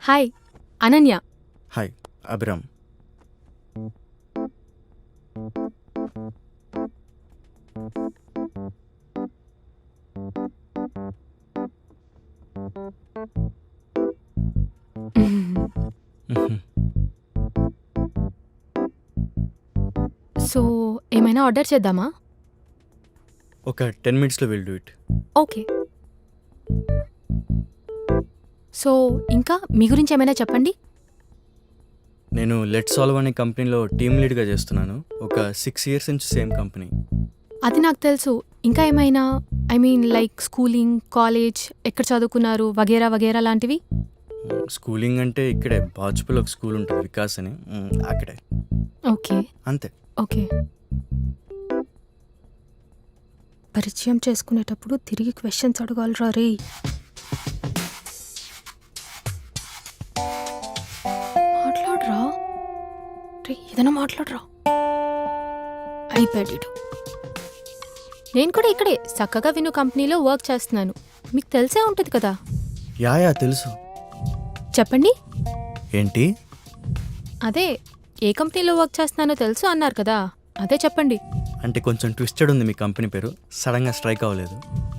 Hi Ananya. Hi Abhiram. So ఏమైనా order చేద్దామా? ఒక 10 minutesలో will do it. Okay. So ఇంకా మీ గురించి ఏమైనా చెప్పండి. నేను లెట్ సాల్వ్ అనే కంపెనీలో టీమ్ లీడ్గా చేస్తున్నాను. ఒక 6 years నుంచి సేమ్ కంపెనీ. అది నాకు తెలుసు. ఇంకా ఏమైనా లైక్ స్కూలింగ్, కాలేజ్, ఎక్కడ చదువుకున్నారు వగేరా వగేరా లాంటివి? స్కూలింగ్ అంటే ఇక్కడే బాజ్పూల్ ఒక స్కూల్ ఉంటుంది, వికాస్ అని, అక్కడే. ఓకే అంతే. ఓకే. పరిచయం చేసుకునేటప్పుడు తిరిగి క్వశ్చన్స్ అడగాలరా రే. మాట్లాడరా రే, ఏదైనా మాట్లాడరా. అయిపోయాడు. నేను కూడా ఇక్కడే చక్కగా విను కంపెనీలో వర్క్ చేస్తున్నాను. మీకు తెలిసే ఉంటుంది కదా. యా తెలుసు. చెప్పండి. ఏంటి? అదే ఏ కంపెనీలో వర్క్ చేస్తున్నానో తెలుసు అన్నారు కదా, అదే చెప్పండి. అంటే కొంచెం ట్విస్టెడ్ ఉంది మీ కంపెనీ పేరు, సడన్గా స్ట్రైక్ అవ్వలేదు.